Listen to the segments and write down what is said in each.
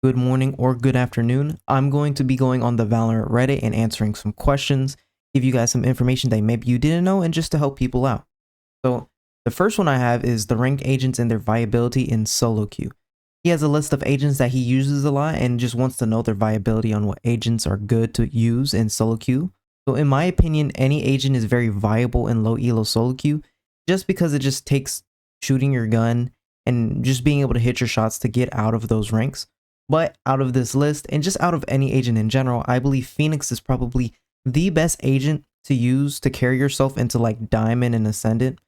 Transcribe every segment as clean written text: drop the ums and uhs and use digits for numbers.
good morning, or good afternoon. I'm going to be going on the Valorant Reddit and answering some questions, give you guys some information that maybe you didn't know, and just to help people out. So, the first one I have is the ranked agents and their viability in solo queue. He has a list of agents that he uses a lot and just wants to know their viability on what agents are good to use in solo queue. So, in my opinion, any agent is very viable in low elo solo queue just because it just takes shooting your gun and just being able to hit your shots to get out of those ranks. But out of this list, and just out of any agent in general, I believe Phoenix is probably the best agent to use to carry yourself into like Diamond and Ascendant,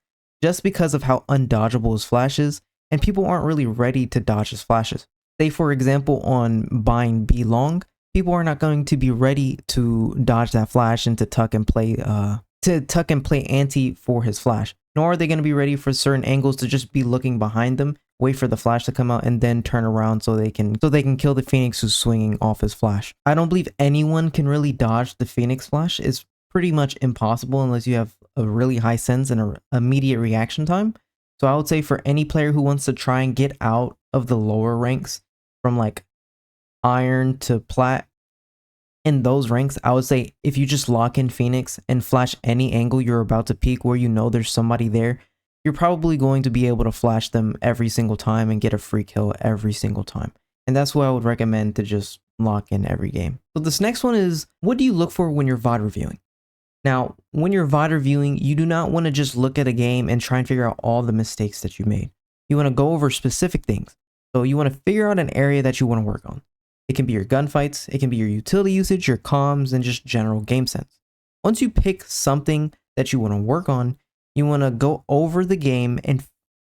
just because of how undodgeable his flash is, and people aren't really ready to dodge his flashes. Say for example on buying B long, people are not going to be ready to dodge that flash and to tuck and play anti for his flash. Nor are they going to be ready for certain angles to just be looking behind them, wait for the flash to come out, and then turn around so they can kill the Phoenix who's swinging off his flash. I don't believe anyone can really dodge the Phoenix flash. It's pretty much impossible unless you have a really high sense and an immediate reaction time. So I would say for any player who wants to try and get out of the lower ranks from like iron to plat, in those ranks, I would say if you just lock in Phoenix and flash any angle you're about to peek where you know there's somebody there, you're probably going to be able to flash them every single time and get a free kill every single time. And that's what I would recommend to just lock in every game. So this next one is, what do you look for when you're VOD reviewing? Now, when you're VOD reviewing, you do not want to just look at a game and try and figure out all the mistakes that you made. You want to go over specific things. So you want to figure out an area that you want to work on. It can be your gunfights, it can be your utility usage, your comms, and just general game sense. Once you pick something that you want to work on, you want to go over the game and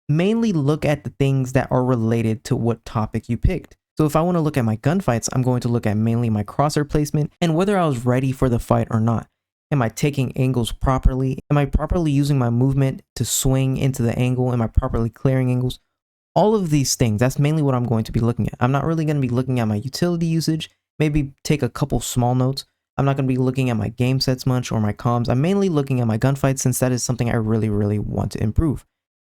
mainly look at the things that are related to what topic you picked. So if I want to look at my gunfights, I'm going to look at mainly my crosshair placement and whether I was ready for the fight or not. Am I taking angles properly? Am I properly using my movement to swing into the angle? Am I properly clearing angles? All of these things, that's mainly what I'm going to be looking at. I'm not really going to be looking at my utility usage, maybe take a couple small notes. I'm not going to be looking at my game sets much or my comms. I'm mainly looking at my gunfights since that is something I really want to improve.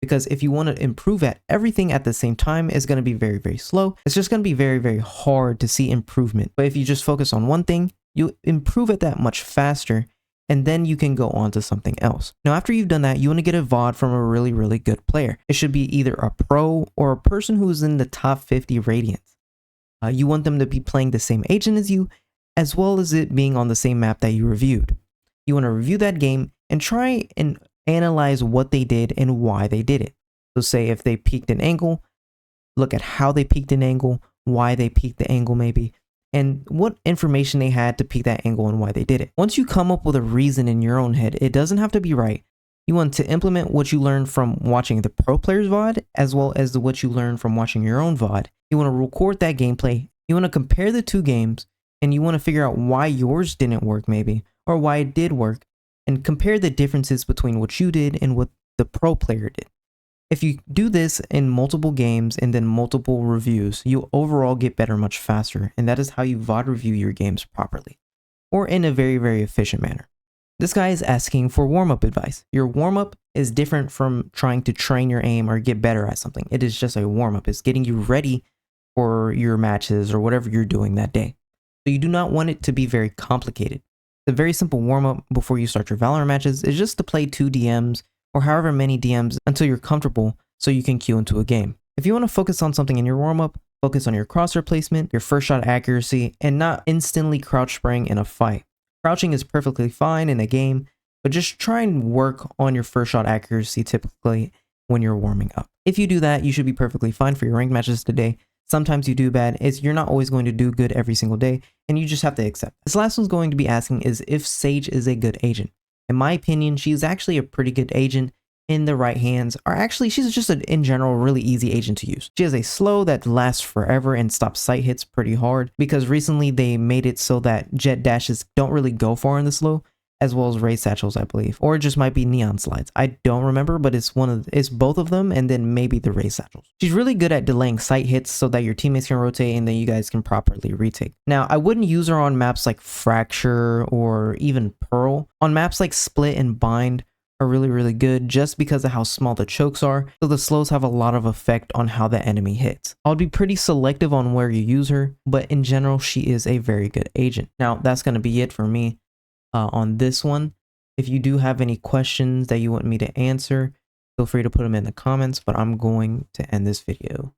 Because if you want to improve at everything at the same time, it's going to be very slow. It's just going to be very hard to see improvement. But if you just focus on one thing, you improve at that much faster, and then you can go on to something else. Now, after you've done that, you want to get a VOD from a really good player. It should be either a pro or a person who is in the top 50 radiance. You want them to be playing the same agent as you, as well as it being on the same map that you reviewed. You want to review that game and try and analyze what they did and why they did it. So say if they peaked an angle, look at how they peaked an angle, why they peaked the angle maybe, and what information they had to peak that angle and why they did it. Once you come up with a reason in your own head, it doesn't have to be right. You want to implement what you learned from watching the pro player's VOD, as well as what you learned from watching your own VOD. You want to record that gameplay. You want to compare the two games, and you want to figure out why yours didn't work maybe, or why it did work, and compare the differences between what you did and what the pro player did. If you do this in multiple games and then multiple reviews, you'll overall get better much faster, and that is how you VOD review your games properly, or in a very efficient manner. This guy is asking for warm-up advice. Your warm-up is different from trying to train your aim or get better at something. It is just a warm-up. It's getting you ready for your matches or whatever you're doing that day. So you do not want it to be very complicated. The very simple warm-up before you start your Valorant matches is just to play 2 DMs or however many DMs until you're comfortable so you can queue into a game. If you want to focus on something in your warm-up, focus on your crosshair placement, your first shot accuracy, and not instantly crouch spraying in a fight. Crouching is perfectly fine in a game, but just try and work on your first shot accuracy typically when you're warming up. If you do that, you should be perfectly fine for your ranked matches today. Sometimes you do bad, you're not always going to do good every single day, and you just have to accept. This last one's going to be asking is if Sage is a good agent. In my opinion, she's actually a pretty good agent in the right hands, or actually she's just in general really easy agent to use. She has a slow that lasts forever and stops sight hits pretty hard, because recently they made it so that jet dashes don't really go far in the slow, as well as ray satchels, I believe, or it just might be neon slides. I don't remember, but it's both of them, and then maybe the ray satchels. She's really good at delaying sight hits so that your teammates can rotate and then you guys can properly retake. Now, I wouldn't use her on maps like Fracture or even Pearl. On maps like Split and Bind, are really good just because of how small the chokes are, so the slows have a lot of effect on how the enemy hits. I'll be pretty selective on where you use her, but in general she is a very good agent. Now that's going to be it for me on this one. If you do have any questions that you want me to answer, feel free to put them in the comments, but I'm going to end this video.